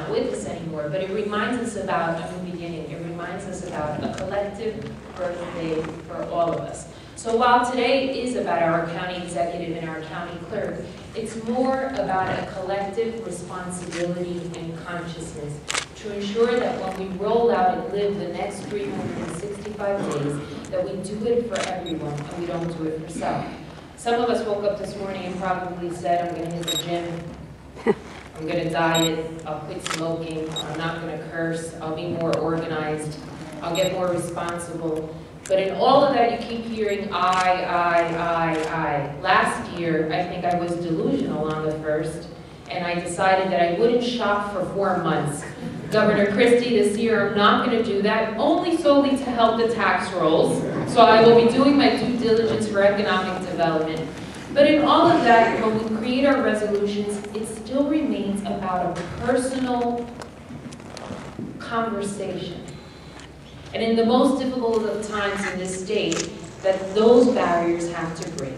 not with us anymore, but it reminds us about a new beginning. It reminds us about a collective birthday for all of us. So while today is about our county executive and our county clerk, it's more about a collective responsibility and consciousness to ensure that when we roll out and live the next 365 days, that we do it for everyone and we don't do it for self. Some of us woke up this morning and probably said, I'm going to hit the gym, I'm going to diet, I'll quit smoking, I'm not going to curse, I'll be more organized, I'll get more responsible. But in all of that, you keep hearing I. Last year, I think I was delusional on the 1st, and I decided that I wouldn't shop for 4 months. Governor Christie, this year, I'm not going to do that, only solely to help the tax rolls. So I will be doing my due diligence for economic development. But in all of that, when we create our resolutions, it still remains about a personal conversation. And in the most difficult of times in this state, that those barriers have to break.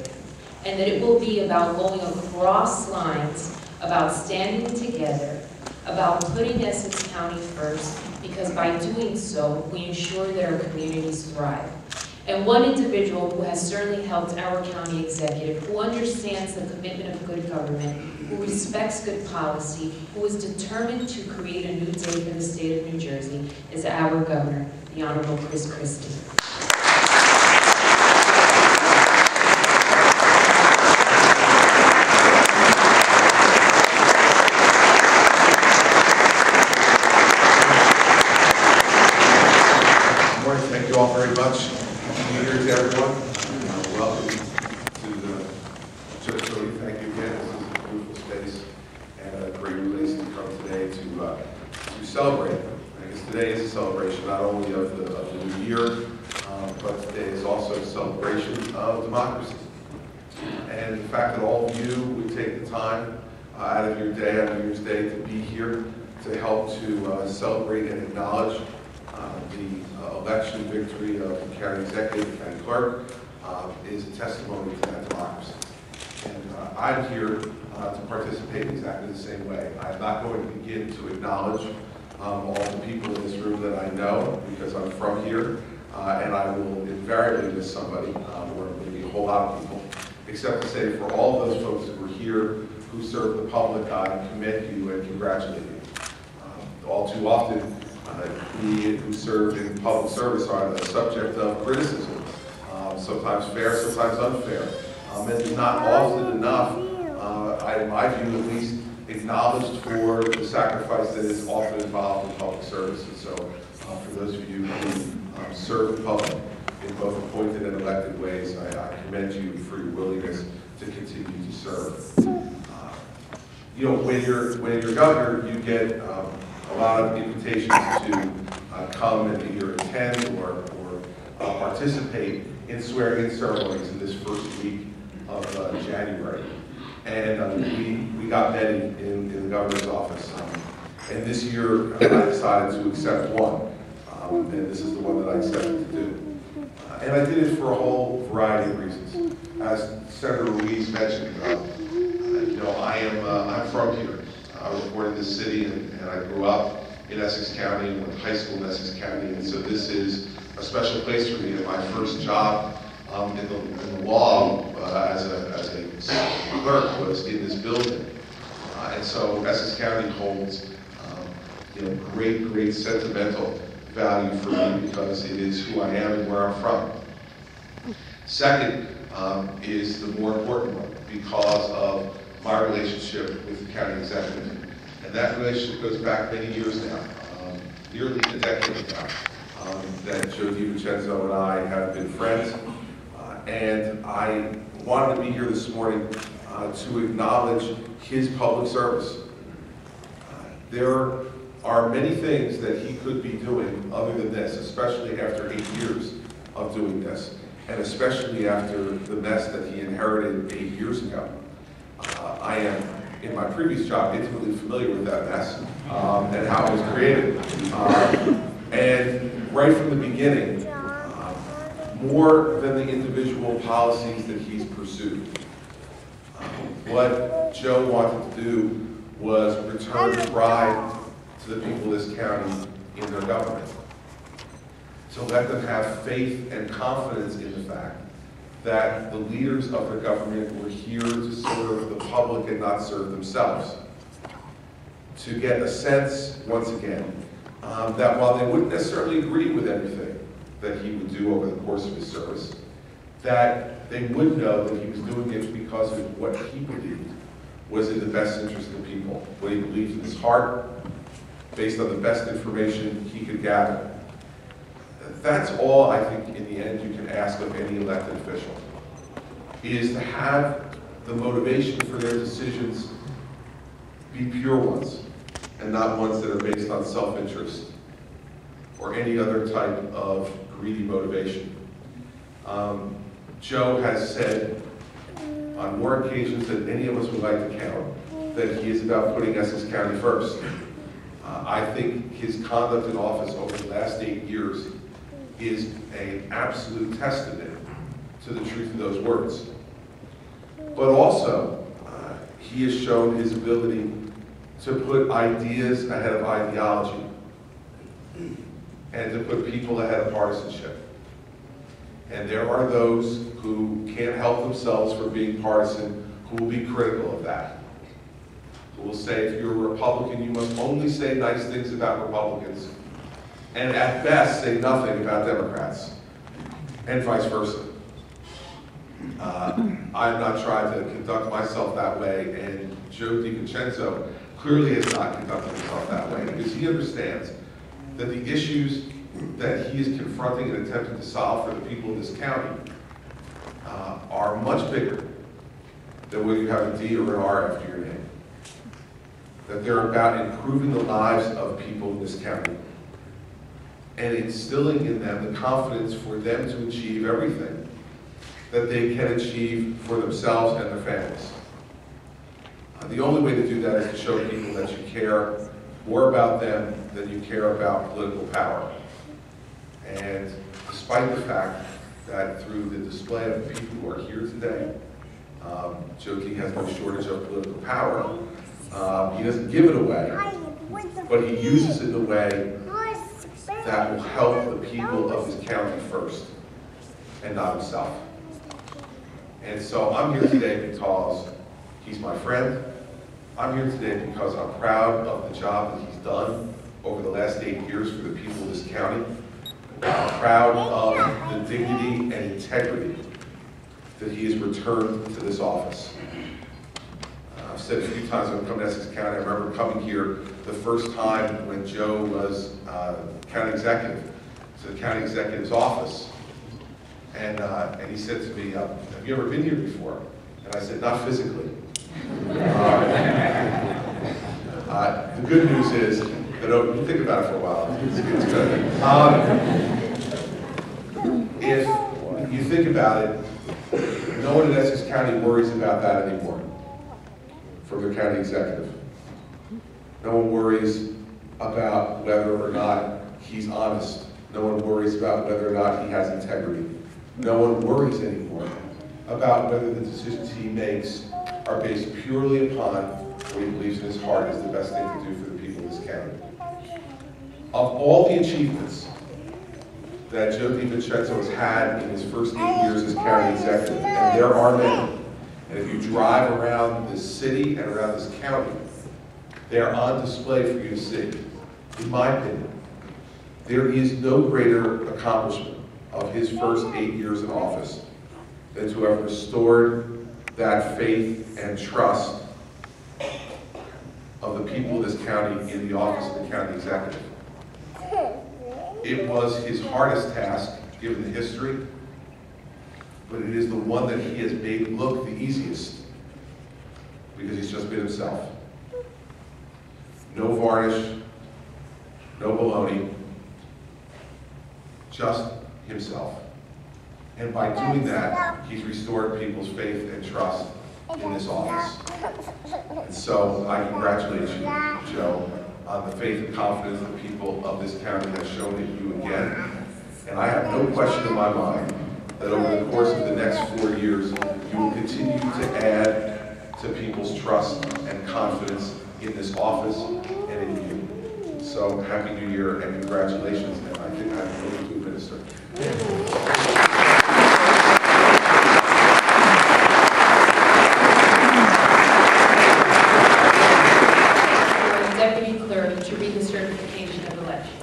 And that it will be about going across lines, about standing together, about putting Essex County first, because by doing so, we ensure that our communities thrive. And one individual who has certainly helped our county executive, who understands the commitment of good government, who respects good policy, who is determined to create a new day for the state of New Jersey, is our governor, the Honorable Chris Christie. Good morning. Thank you all very much. New Year's, everyone. Welcome to the church building. Thank you again. This is a beautiful space and a great place to come today to celebrate. I guess today is a celebration not only of the new year, but today is also a celebration of democracy. And the fact that all of you would take the time out of your day, on New Year's Day, to be here to help to celebrate and acknowledge the election victory of the county executive and county clerk is a testimony to that democracy. And I'm here to participate exactly the same way. I'm not going to begin to acknowledge all the people in this room that I know, because I'm from here, and I will invariably miss somebody, or maybe a whole lot of people, except to say for all of those folks that were here who serve the public, I commend you and congratulate you. All too often, we who serve in public service are the subject of criticism, sometimes fair, sometimes unfair, and not often enough, in my view at least, acknowledged for the sacrifice that is often involved in public service. And so, for those of you who serve the public in both appointed and elected ways, I commend you for your willingness to continue to serve. You know, when you're governor, you get a lot of invitations to come and either attend or participate in swearing-in ceremonies in this first week of January. And we got many in the governor's office. And this year, I decided to accept one. And this is the one that I accepted to do. And I did it for a whole variety of reasons. As Senator Ruiz mentioned, you know, I'm from here. I was born in this city, and I grew up in Essex County and went to high school in Essex County, and so this is a special place for me. And my first job in the law as a clerk was in this building, and so Essex County holds you know, great sentimental value for me because it is who I am and where I'm from. Second is the more important one because of my relationship with the county executive. And that relationship goes back many years now, nearly a decade now, that Joe DiVincenzo and I have been friends. And I wanted to be here this morning to acknowledge his public service. There are many things that he could be doing other than this, especially after 8 years of doing this, and especially after the mess that he inherited 8 years ago. I am, in my previous job, intimately familiar with that mess and how it was created. And right from the beginning, more than the individual policies that he's pursued, what Joe wanted to do was return pride to the people of this county in their government. To let them have faith and confidence in the fact that the leaders of their government were here to serve the public and not serve themselves. To get a sense, once again, that while they wouldn't necessarily agree with everything that he would do over the course of his service, that they would know that he was doing it because of what he believed was in the best interest of the people, what he believed in his heart, based on the best information he could gather. That's all I think in the end you can ask of any elected official, is to have the motivation for their decisions be pure ones, and not ones that are based on self-interest or any other type of greedy motivation. Joe has said on more occasions than any of us would like to count that he is about putting Essex County first. I think his conduct in office over the last 8 years is an absolute testament to the truth of those words. But also, he has shown his ability to put ideas ahead of ideology and to put people ahead of partisanship. And there are those who can't help themselves from being partisan who will be critical of that. Who will say, if you're a Republican, you must only say nice things about Republicans, and at best say nothing about Democrats, and vice versa. I've not tried to conduct myself that way, and Joe DiVincenzo clearly has not conducted himself that way, because he understands that the issues that he is confronting and attempting to solve for the people of this county are much bigger than whether you have a D or an R after your name. That they're about improving the lives of people in this county and instilling in them the confidence for them to achieve everything that they can achieve for themselves and their families. The only way to do that is to show people that you care more about them than you care about political power. And despite the fact that through the display of the people who are here today, Joe D has no shortage of political power, he doesn't give it away, but he uses it in a way that will help the people of his county first, and not himself. And so I'm here today because he's my friend. I'm here today because I'm proud of the job that he's done over the last 8 years for the people of this county. I'm proud of the dignity and integrity that he has returned to this office. I've said a few times when I've come to Essex County, I remember coming here the first time when Joe was county executive, to the county executive's office. And he said to me, have you ever been here before? And I said, not physically. The good news is that, you think about it for a while, it's good. If you think about it, no one in Essex County worries about that anymore from their county executive. No one worries about whether or not he's honest. No one worries about whether or not he has integrity. No one worries anymore about whether the decisions he makes are based purely upon what he believes in his heart is the best thing to do for the people of this county. Of all the achievements that Joe DiVincenzo has had in his first 8 years as county executive, and there are many, and if you drive around this city and around this county, they are on display for you to see. In my opinion, there is no greater accomplishment of his first 8 years in office than to have restored that faith and trust of the people of this county in the office of the county executive. It was his hardest task, given the history, but it is the one that he has made look the easiest, because he's just been himself. No varnish, no baloney, just himself. And by doing that, he's restored people's faith and trust in this office. And so I congratulate you, Joe, on the faith and confidence the people of this county have shown in you again. And I have no question in my mind that over the course of the next 4 years, you will continue to add to people's trust and confidence in this office and in you. So happy New Year and congratulations, and I think I'm going to administer. Deputy Clerk to read the certification of election.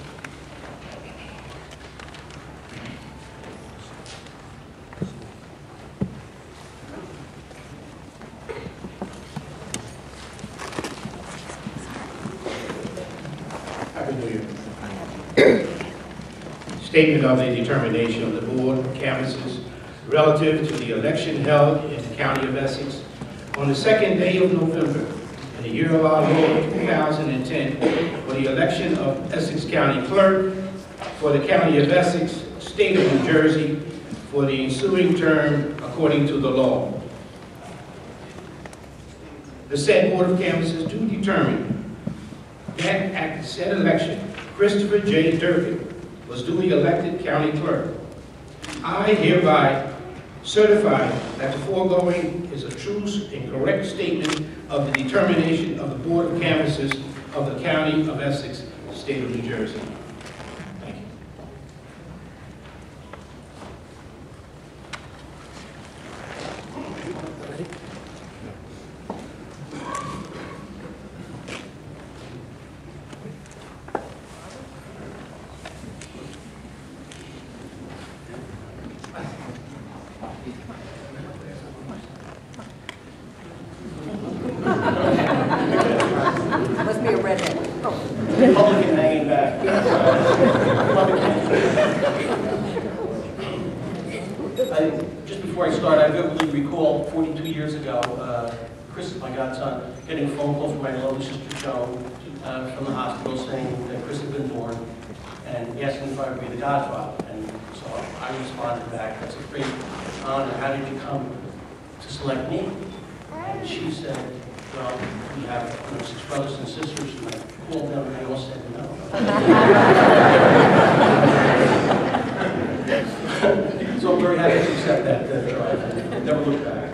Happy New Year. Statement of the determination of the Board of Canvassers relative to the election held in the County of Essex on the second day of November in the year of our Lord 2010 for the election of Essex County Clerk for the County of Essex, State of New Jersey, for the ensuing term according to the law. The said Board of Canvassers do determine that at the said election, Christopher J. Durkin was duly elected County Clerk. I hereby certify that the foregoing is a true and correct statement of the determination of the Board of Canvassers of the County of Essex, State of New Jersey. Thank you. Must be a redhead. Republican hanging back. Just before I start, I vividly recall 42 years ago, Chris, my godson, getting a phone call from my little sister Joan from the hospital saying that Chris had been born and asking if I would be the godfather. And so I responded back, that's a great honor. How did you come to select me? And she said, well, we have 6 brothers and sisters, and I called them and they all said no. So I'm very happy to accept that charge. Never look back.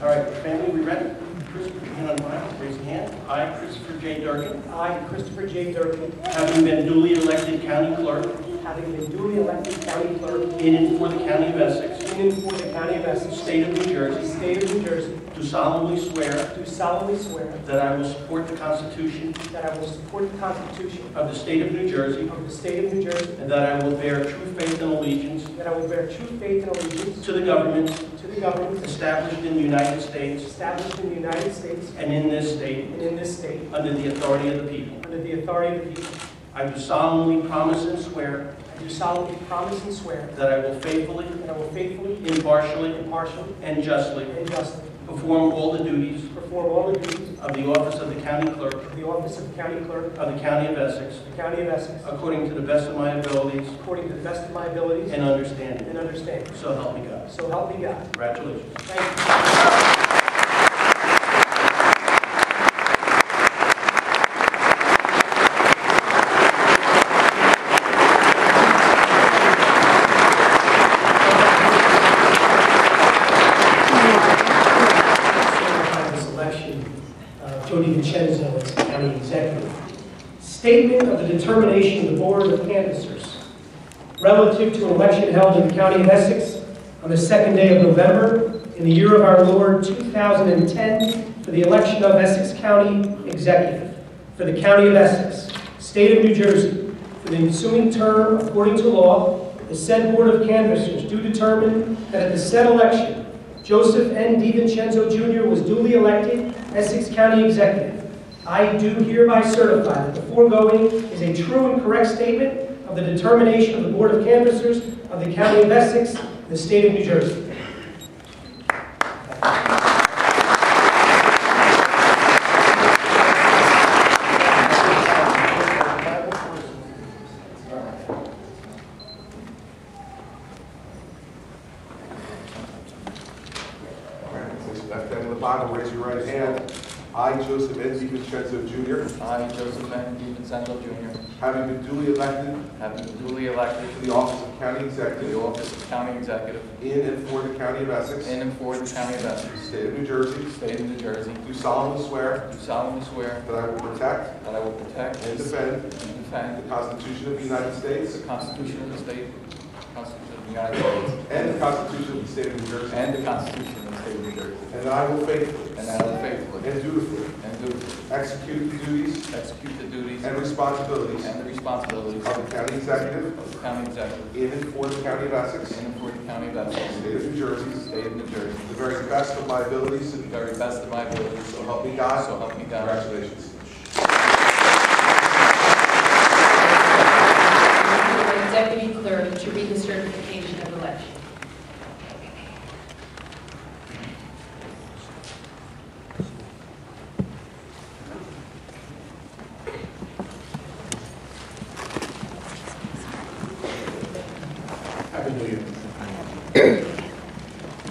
All right, family, we ready? Chris, put your hand on mine. Raise your hand. I, Christopher J. Durkin. I, Christopher J. Durkin, Having been duly elected County Clerk having been duly elected County Clerk in and for the County of Essex, in and for the County of Essex, State of New Jersey, State of New Jersey, do solemnly swear do solemnly swear that I will support the Constitution that I will support the Constitution of the State of New Jersey, of the State of New Jersey, and that I will bear true faith and allegiance that I will bear true faith and allegiance to the government to the government established in the United States established in the United States and in this state and in this state, under the authority of the people. under the authority of the people. I do solemnly promise and swear I do solemnly promise and swear that I will faithfully, that I will faithfully, impartially, impartially, and justly and justly perform all the duties perform all the duties of the office of the County Clerk of the office of County Clerk of the County of Essex of the County of Essex according to the best of my abilities according to the best of my abilities and understanding. and understanding. So help me God. So help me God. Congratulations. Thank you. This election, Joe DiVincenzo as County Executive. Statement of the determination of the Board of Canvassers relative to an election held in the County of Essex on the second day of November in the year of our Lord 2010 for the election of Essex County Executive for the County of Essex, State of New Jersey, for the ensuing term according to law. The said Board of Canvassers do determine that at the said election, Joseph N. DiVincenzo Jr. was duly elected Essex County Executive. I do hereby certify that the foregoing is a true and correct statement of the determination of the Board of Canvassers of the County of Essex, the State of New Jersey. Left hand on the Bible, raise your right hand. I, Joseph N. DiVincenzo Jr., I, Joseph N. DiVincenzo Jr., having been duly elected having been duly elected to the office of County to the Executive office of County Executive in and for the County of Essex, in and for the County of Essex, State of New Jersey, State of New Jersey, do solemnly swear do solemnly swear that I will protect that I will protect and defend and defend the Constitution of the United States the Constitution of the State, Constitution of the United States, and the Constitution of the State of New Jersey, and the Constitution of the State of New Jersey, and that I will faithfully and that I will faithfully and dutifully and dutifully execute the duties execute the duties and responsibilities and the responsibilities of the County Executive of the County Executive in and for the County of Essex, in and for the County of Essex, State of New Jersey, State of New Jersey, to the very best of my abilities, to the very best of my abilities, so help me God. so help me God. Congratulations. Deputy Clerk to read the certification of election. Happy New Year.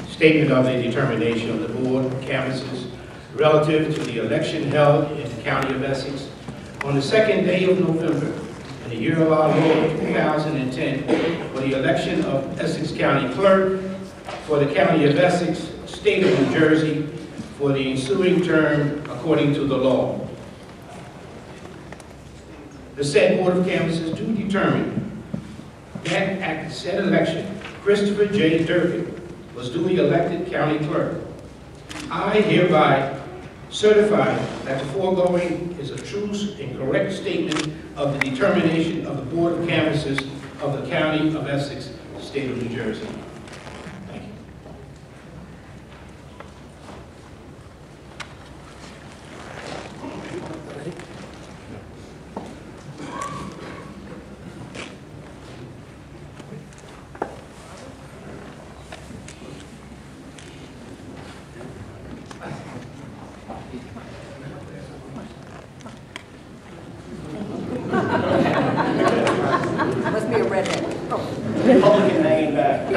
Statement of the determination of the board of canvassers relative to the election held in the County of Essex on the second day of November in the year of our Lord 2010 for the election of Essex County Clerk for the County of Essex, State of New Jersey, for the ensuing term according to the law. The said board of canvassers do determine that at the said election, Christopher J. Durkin was duly elected county clerk. I hereby certify that the foregoing is a true and correct statement of the determination of the Board of Canvassers of the County of Essex, State of New Jersey. Thank you. Must be a redhead. Republican hanging back.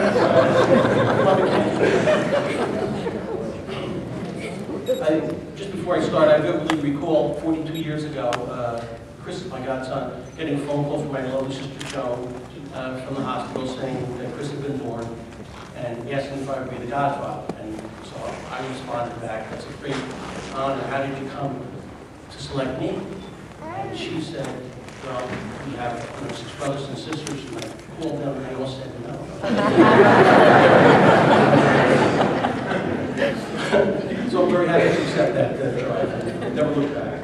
Just before I start, I vividly recall 42 years ago, Chris, my godson, getting a phone call from my little sister Joan from the hospital saying that Chris had been born and asking if I would be the godfather. And so I responded back, that's a great honor. How did you come to select me? And she said, well, we have 6 brothers and sisters, and I called them, and they all said no. So I'm very happy to accept that try. Never look back.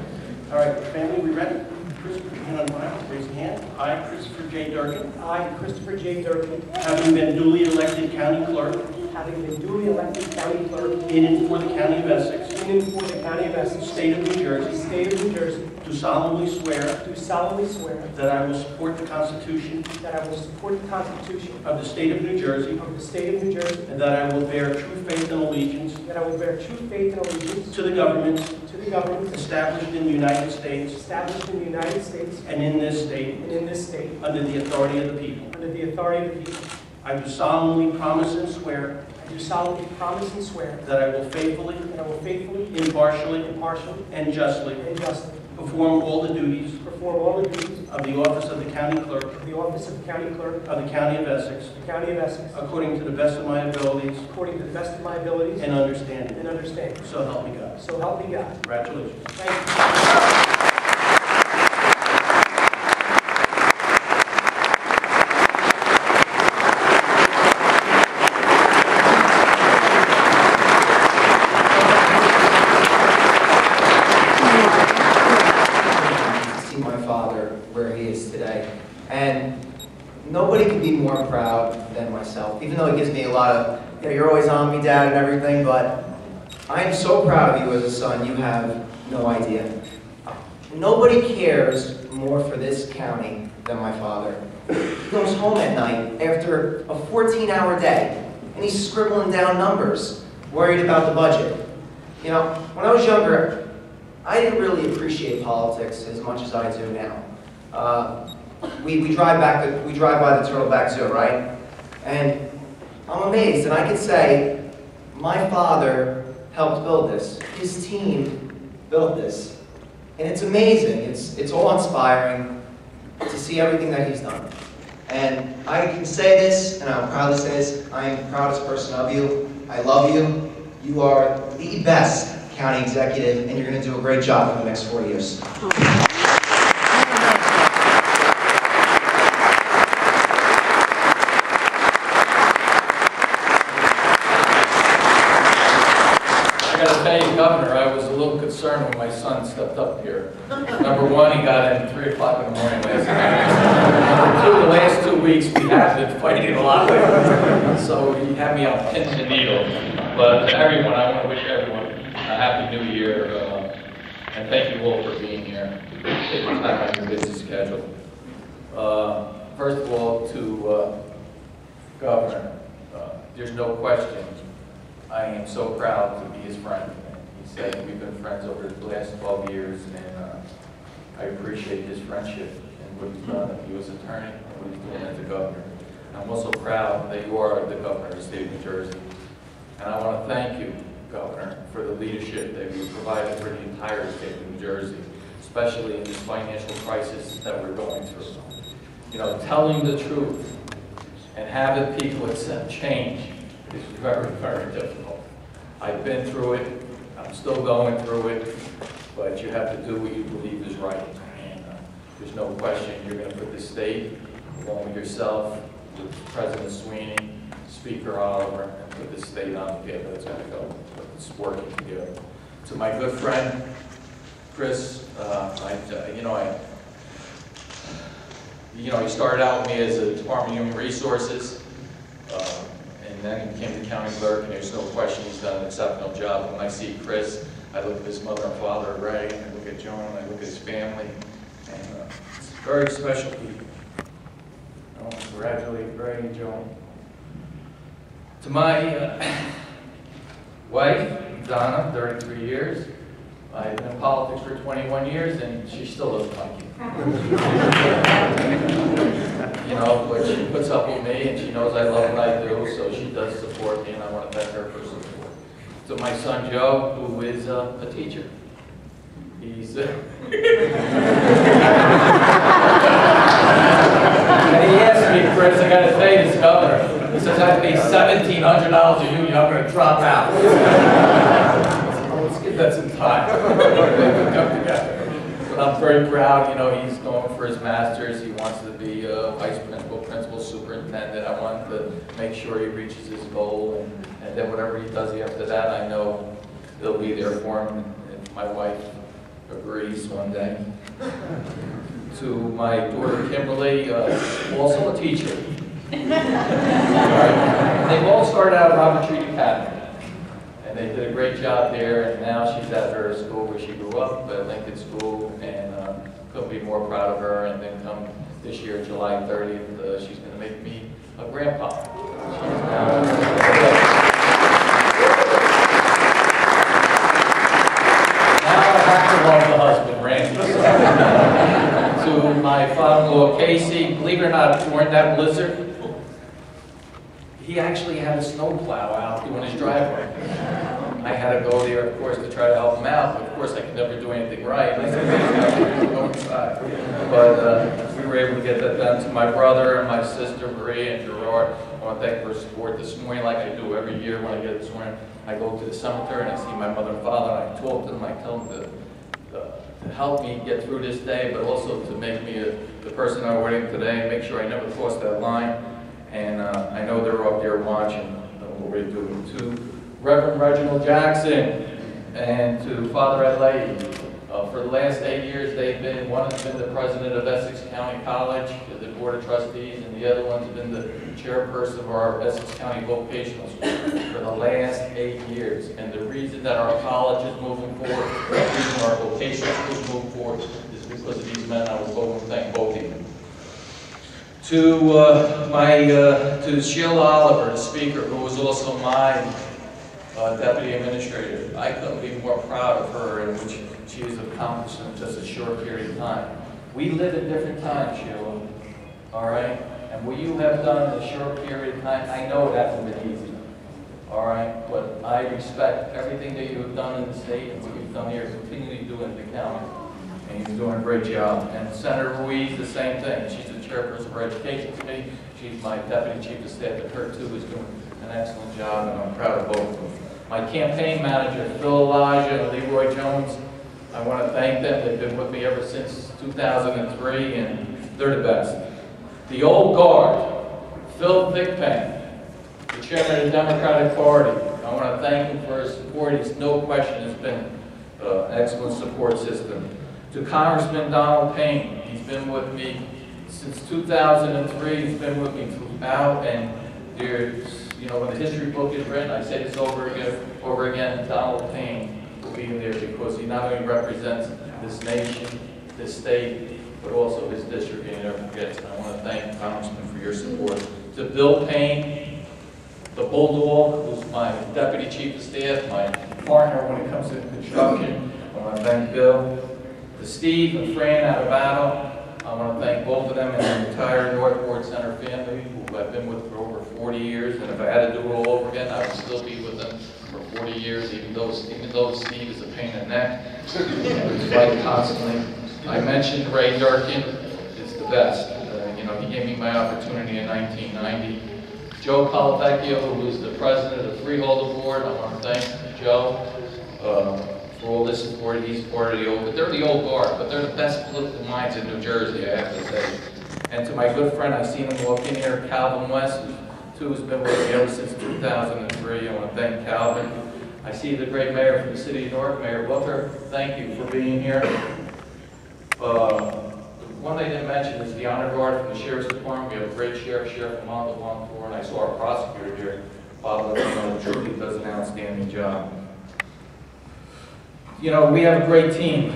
All right, family, we ready? Chris, put your hand on mine. Raise your hand. I, Christopher J. Durkin. I, Christopher J. Durkin, Having been duly elected county clerk having been duly elected county clerk in and for the County of Essex, in and for the County of Essex, State of New Jersey, State of New Jersey, do solemnly swear do solemnly swear that I will support the Constitution that I will support the Constitution of the State of New Jersey, of the State of New Jersey, and that I will bear true faith and allegiance that I will bear true faith and allegiance to the governments to the government established in the United States established in the United States and in this state and in this state, under the authority of the people. under the authority of the people. I do solemnly promise and swear I do solemnly promise and swear that I will faithfully, that I will faithfully, impartially, impartially, and justly and justly perform all the duties perform all the duties of the office of the county clerk of the office of county clerk of the County of Essex of the County of Essex according to the best of my abilities according to the best of my abilities and understanding. and understanding. So help me God. So help me God. Congratulations. Thank you. See my father where he is today. And nobody can be more proud than myself, even though it gives me a lot of, you're always on me, Dad, and everything, but I am so proud of you as a son, you have no idea. Nobody cares more for this county than my father. He comes home at night after a 14-hour day, and he's scribbling down numbers, worried about the budget. You know, when I was younger, I didn't really appreciate politics as much as I do now. We drive by the Turtleback Zoo, right? And I'm amazed, and I can say my father helped build this. His team built this. And it's amazing. It's awe-inspiring to see everything that he's done. And I can say this, and I'm proud to say this, I am the proudest person of you. I love you. You are the best county executive, and you're going to do a great job for the next 4 years. concerned when my son stepped up here. Number one, he got in 3 o'clock in the morning last night. Number two, the last 2 weeks we have been fighting a lot lately. So he had me on pins and needles. But to everyone, I want to wish everyone a happy new year. And thank you all for being here. Taking time out of your busy schedule. First of all, to Governor, there's no question. I am so proud to be his friend. He said we've been friends over the last 12 years, and I appreciate his friendship and what he's done. He was attorney and what he's doing as a governor. I'm also proud that you are the governor of the state of New Jersey. And I want to thank you, Governor, for the leadership that you provided for the entire state of New Jersey, especially in this financial crisis that we're going through. You know, telling the truth and having people accept change is very, very difficult. I've been through it. I'm still going through it. But you have to do what you believe is right. And there's no question you're going to put the state, along with yourself, with President Sweeney, Speaker Oliver, and put the state on the path that's going to go. It's working together. To my good friend, Chris, he started out with me as a Department of Human Resources, and then he became the county clerk, and there's no question he's done an exceptional job. When I see Chris, I look at his mother and father, Ray, and I look at Joan, and I look at his family, and it's very special people. I want to congratulate Ray and Joan. To my wife, Donna, 33 years. I've been in politics for 21 years, and she still doesn't like you. You know, but she puts up with me, and she knows I love what I do, so she does support me, and I want to thank her for support. To my son, Joe, who is a teacher. He's... and he asked me, Chris, I got to pay this governor. He says, I pay $1,700 a union, I'm going to drop out. Let's give that some time. But I'm very proud, you know, he's going for his master's. He wants to be a vice principal, principal superintendent. I want to make sure he reaches his goal. And then whatever he does after that, I know they'll be there for him. If my wife agrees one day. To my daughter, Kimberly, also a teacher. They've all started out at Robert Treat Academy. And they did a great job there, and now she's at her school where she grew up, at Lincoln School, and couldn't be more proud of her. And then come this year, July 30th, she's going to make me a grandpa. She's now I have to love the husband, Randy. To my father-in-law, Casey, believe it or not, during that blizzard, he actually had a snowplow out doing his driveway. I had to go there, of course, to try to help him out, but of course I could never do anything right. I said, go inside. But we were able to get that done. To my brother and my sister, Maria and Gerard, I want to thank for support this morning, like I do every year when I get this morning. I go to the cemetery and I see my mother and father, and I talk to them, I tell them to help me get through this day, but also to make me the person I'm wedding today, and make sure I never cross that line. And I know they're up there watching what we're doing. To Reverend Reginald Jackson and to Father Adlai, for the last 8 years they've been, one has been the president of Essex County College, the Board of Trustees, and the other one's been the chairperson of our Essex County Vocational School for the last 8 years. And the reason that our college is moving forward, the reason our vocational school is moving forward is because of these men. I will go and thank both of them. To Sheila Oliver, the speaker, who was also my deputy administrator. I couldn't be more proud of her and what she has accomplished in just a short period of time. We live in different times, Sheila, all right? And what you have done in a short period of time, I know it hasn't been easy, all right? But I respect everything that you have done in the state and what you've done here, continue to do in the county. And you're doing a great job. And Senator Ruiz, the same thing. She's the chairperson of our education committee. She's my deputy chief of staff, and her too is doing an excellent job, and I'm proud of both of them. My campaign manager, Phil Elijah and Leroy Jones, I want to thank them. They've been with me ever since 2003, and they're the best. The old guard, Phil Thigpen, the chairman of the Democratic Party, I want to thank him for his support. He's no question has been excellent support system. To Congressman Donald Payne, he's been with me since 2003, he's been with me throughout, and there's, you know, when the history book is written, I say this over again, Donald Payne will be in there because he not only represents this nation, this state, but also his district, and he never forgets. And I want to thank Congressman for your support. To Bill Payne, the Bulldog, who's my Deputy Chief of Staff, my partner when it comes to construction, I want to thank Bill. To Steve and Fran out of Battle, I want to thank both of them and the entire Northport Center family, who I've been with for over 40 years, and if I had to do it all over again, I would still be with them for 40 years, even though Steve is a pain in the neck, and we fight constantly. I mentioned Ray Durkin is the best. You know, he gave me my opportunity in 1990. Joe Colavecchio, who is the president of the Freeholder Board, I want to thank Joe for all this support. He's part of the old, but they're the old guard, but they're the best political minds in New Jersey, I have to say. And to my good friend, I've seen him walk in here, Calvin West, who's been with me ever since 2003. I want to thank Calvin. I see the great mayor from the city of Newark, Mayor Booker. Thank you for being here. One thing I didn't mention is the honor guard from the Sheriff's Department. We have a great sheriff, Sheriff Montalban, and I saw our prosecutor here, Bob Levino, who truly does an outstanding job. You know, we have a great team,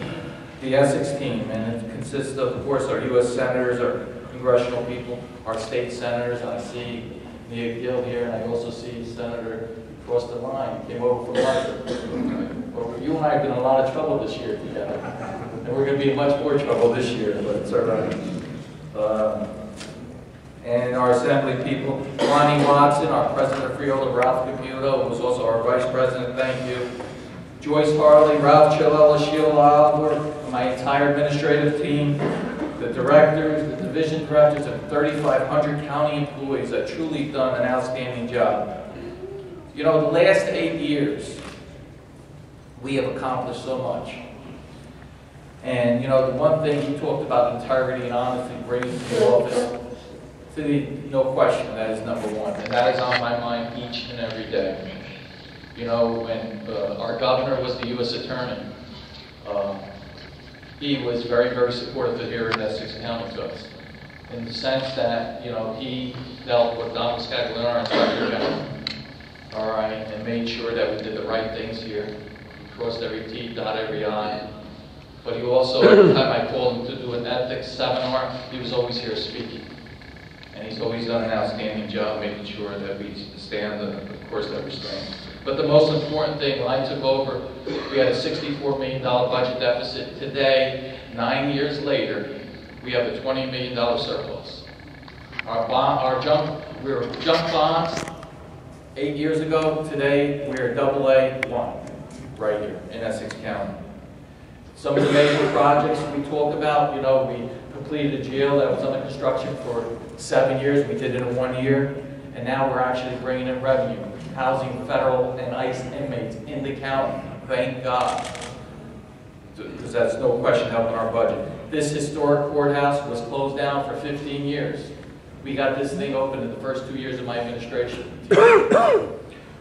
the Essex team, and it consists of course, our U.S. senators, our congressional people, our state senators, and I see Nia Gill here, and I also see Senator across the line. He came over from London. Well, you and I have been in a lot of trouble this year together, and we're going to be in much more trouble this year, but it's all right. And our assembly people, Lonnie Watson, our president of Freeholder, Ralph Caputo, who's also our vice president, thank you. Joyce Harley, Ralph Chilella, Sheila Oliver, my entire administrative team, the directors, the division directors, and 3,500 county employees that truly done an outstanding job. You know, the last 8 years, we have accomplished so much. And, you know, the one thing you talked about, integrity and honesty, bringing to the office, no question, that is number one. And that is on my mind each and every day. You know, when our governor was the U.S. Attorney, he was very, very supportive of here in Essex County to us, in the sense that, you know, he dealt with Donald Scaglione, our Inspector General, all right, and made sure that we did the right things here. We crossed every T, dotted every I. But he also, every time I called him to do an ethics seminar, he was always here speaking. And he's always done an outstanding job making sure that we stand the course that we're staying. But the most important thing, when I took over, we had a $64 million budget deficit. Today, 9 years later, we have a $20 million surplus. We were junk bonds 8 years ago. Today, we're AA1 right here in Essex County. Some of the major projects we talk about, you know, we completed a jail that was under construction for 7 years. We did it in 1 year. And now we're actually bringing in revenue, housing federal and ICE inmates in the county. Thank God. Because that's no question helping our budget. This historic courthouse was closed down for 15 years. We got this thing open in the first 2 years of my administration.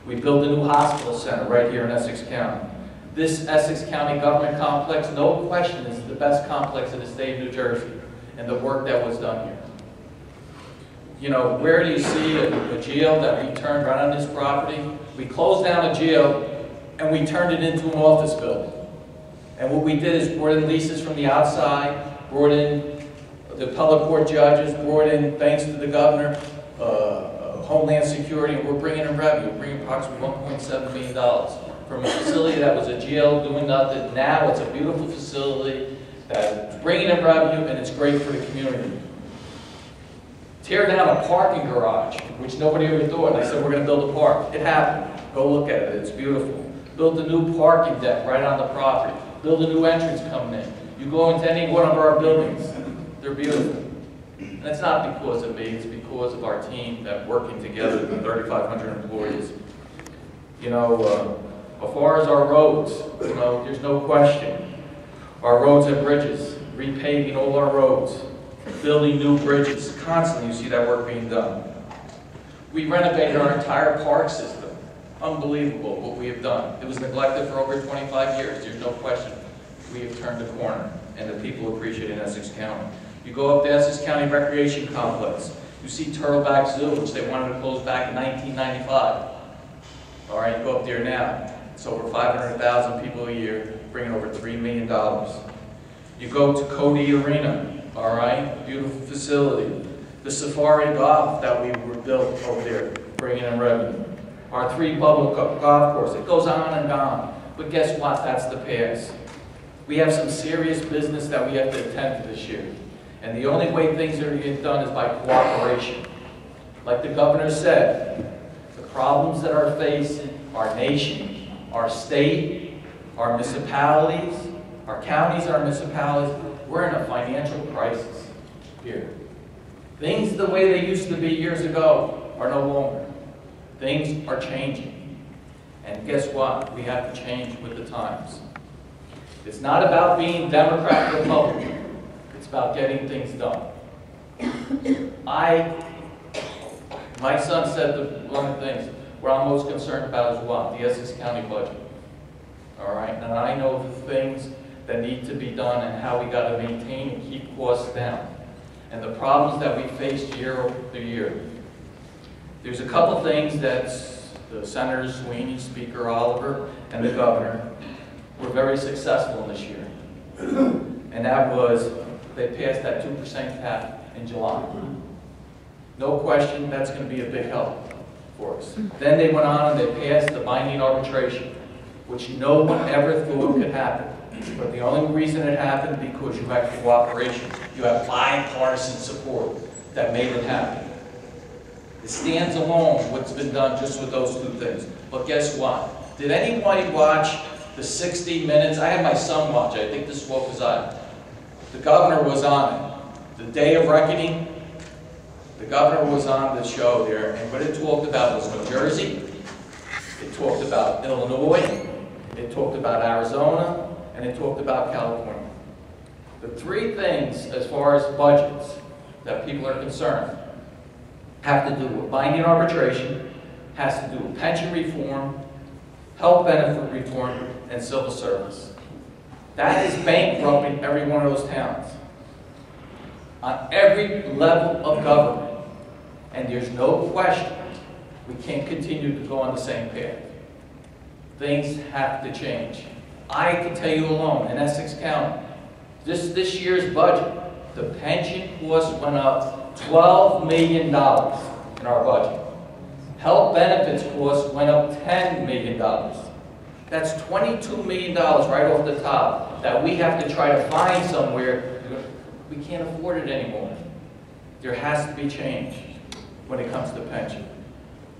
We built a new hospital center right here in Essex County. This Essex County government complex, no question, is the best complex in the state of New Jersey, and the work that was done here. You know, where do you see a jail that we turned right on this property? We closed down a jail and we turned it into an office building. And what we did is brought in leases from the outside, brought in the appellate court judges, brought in, thanks to the governor, Homeland Security, and we're bringing in revenue. We're bringing approximately $1.7 million from a facility that was a jail doing nothing. Now it's a beautiful facility that's bringing in revenue, and it's great for the community. Tear down a parking garage, which nobody ever thought. And I said, we're going to build a park. It happened. Go look at it. It's beautiful. Build a new parking deck right on the property. Build a new entrance coming in. You go into any one of our buildings, they're beautiful. And it's not because of me. It's because of our team that working together, the 3,500 employees. You know, as far as our roads, you know, there's no question. Our roads and bridges, repaving all our roads, building new bridges. Constantly you see that work being done. We renovated our entire park system. unbelievable what we have done. It was neglected for over 25 years. There's no question. We have turned the corner, and the people appreciate it in Essex County. You go up to Essex County Recreation Complex, you see Turtleback Zoo, which they wanted to close back in 1995. All right, you go up there now. It's over 500,000 people a year, bringing over $3 million. You go to Cody Arena, all right, beautiful facility. The Safari Golf that we were built over there, bringing in revenue. Our 3 bubble golf courses, it goes on and on. But guess what? That's the past. We have some serious business that we have to attend to this year. And the only way things are getting done is by cooperation. Like the governor said, the problems that are facing our nation, our state, our municipalities, our counties, our municipalities, we're in a financial crisis here. Things the way they used to be years ago are no longer. Things are changing. And guess what? We have to change with the times. It's not about being Democrat or Republican. It's about getting things done. My son said that one of the things where I'm most concerned about is what? The Essex County budget. All right? And I know the things that need to be done and how we got to maintain and keep costs down. And the problems that we faced year over year. There's a couple things that the Senator Sweeney, Speaker Oliver, and the governor were very successful in this year. And that was, they passed that 2% cap in July. No question, that's going to be a big help for us. Then they went on and they passed the binding arbitration, which no one ever thought could happen. But the only reason it happened because you have cooperation. You have bipartisan support that made it happen. It stands alone what's been done just with those 2 things. But guess what? Did anybody watch the 60 Minutes? I had my son watch it. I think this woke his eye. The governor was on it. The Day of Reckoning. The governor was on the show there, and what it talked about was New Jersey. It talked about Illinois. It talked about Arizona. And it talked about California. The 3 things, as far as budgets, that people are concerned, have to do with binding arbitration, has to do with pension reform, health benefit reform, and civil service. That is bankrupting every one of those towns. On every level of government. And there's no question we can't continue to go on the same path. Things have to change. I can tell you alone, in Essex County, this year's budget, the pension cost went up $12 million in our budget. Health benefits costs went up $10 million. That's $22 million right off the top that we have to try to find somewhere. We can't afford it anymore. There has to be change when it comes to pension.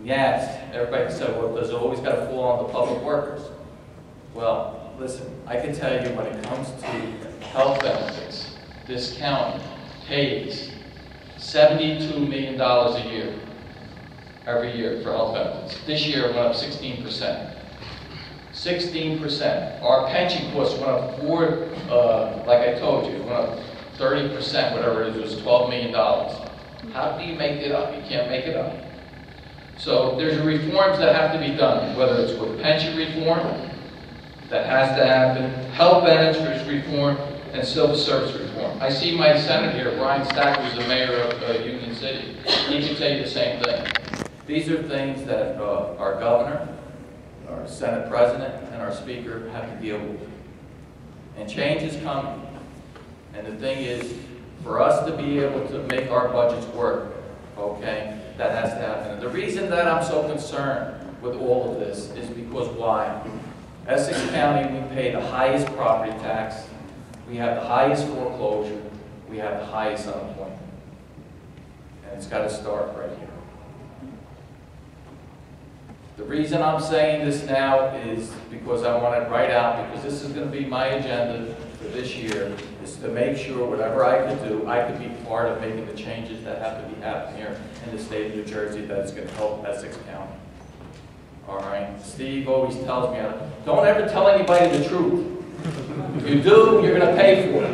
Yes, everybody said, well, does it always got to fall on the public workers? Well, listen, I can tell you when it comes to health benefits, this county pays $72 million a year, every year for health benefits. This year it went up 16%. 16%. Our pension costs went up like I told you, it went up 30%, whatever it is, it was $12 million. How do you make it up? You can't make it up. So there's reforms that have to be done, whether it's with pension reform, that has to happen, health benefits reform, and civil service reform. I see my senator here, Brian Stack, who's the mayor of Union City. He can tell you the same thing. These are things that our governor, our Senate president, and our speaker have to deal with. And change is coming. And the thing is, for us to be able to make our budgets work, okay, that has to happen. And the reason that I'm so concerned with all of this is because why? Essex County, we pay the highest property tax, we have the highest foreclosure, we have the highest unemployment. And it's got to start right here. The reason I'm saying this now is because I want it right out, because this is going to be my agenda for this year, is to make sure whatever I can do, I can be part of making the changes that have to be happening here in the state of New Jersey that's going to help Essex County. All right? Steve always tells me, don't ever tell anybody the truth. If you do, you're going to pay for it.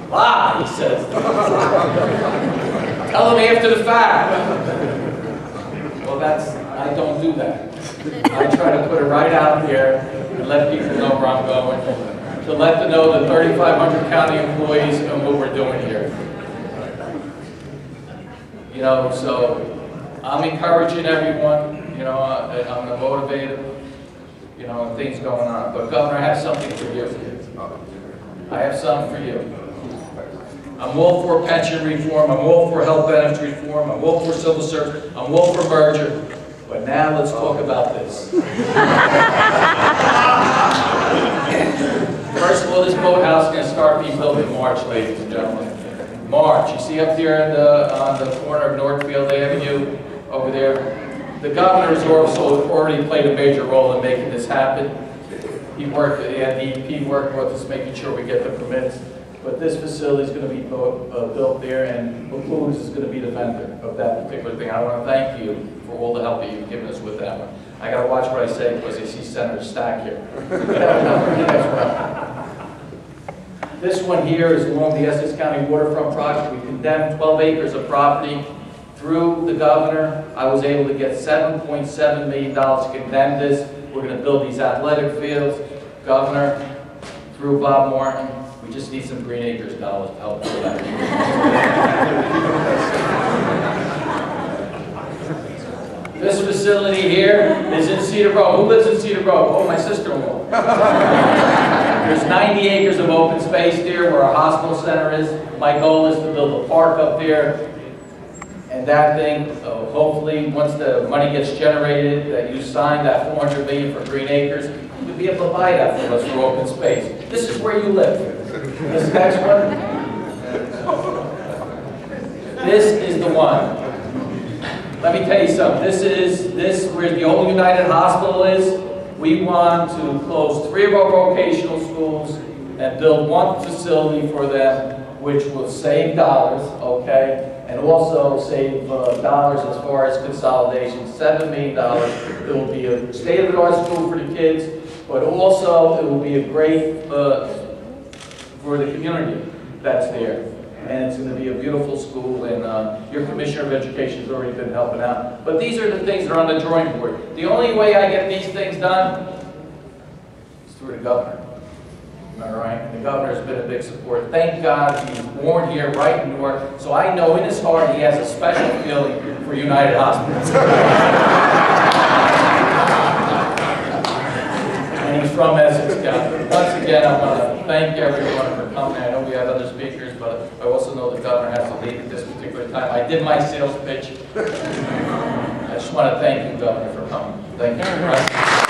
Lie, he says. Tell them after the fact. Well, I don't do that. I try to put it right out there and let people know where I'm going, to let them know the 3,500 county employees and what we're doing here. You know, so I'm encouraging everyone, you know, I'm motivated, you know, and things going on. But Governor, I have something for you. I have something for you. I'm all for pension reform, I'm all for health benefits reform, I'm all for civil service, I'm all for merger. But now let's talk about this. First of all, this boathouse is going to start being built in March, ladies and gentlemen. March. You see up there on the corner of Northfield Avenue, over there, the governor's also already played a major role in making this happen. He worked, the EP worked with us, making sure we get the permits. But this facility is going to be built there, and Foods is going to be the vendor of that particular thing. I want to thank you for all the help that you've given us with that one. I got to watch what I say because I see Senator Stack here. This one here is along the Essex County waterfront project. We condemned 12 acres of property. Through the governor, I was able to get $7.7 million to condemn this. We're going to build these athletic fields. Governor, through Bob Martin, we just need some Green Acres dollars to help with that. This facility here is in Cedar Grove. Who lives in Cedar Grove? Oh, my sister-in-law. There's 90 acres of open space there where our hospital center is. My goal is to build a park up there. And that thing, hopefully, once the money gets generated, that you sign that $400 million for Green Acres, you'll be able to buy that from us for open space. This is where you live. This next one. This is the one. Let me tell you something. This is where the old United Hospital is. We want to close 3 of our vocational schools and build one facility for them, which will save dollars, okay? And also save dollars as far as consolidation, $7 million. It will be a state-of-the-art school for the kids, but also it will be a great for the community that's there. And it's going to be a beautiful school, and your Commissioner of Education has already been helping out. But these are the things that are on the drawing board. The only way I get these things done is through the governor. All right? The governor has been a big support. Thank God he's born here right north, so I know in his heart he has a special feeling for United Hospitals. And he's from Essex County. Once again, I want to thank everyone for coming. I know we have other speakers, but I also know the governor has to lead at this particular time. I did my sales pitch. I just want to thank you, Governor, for coming. Thank you.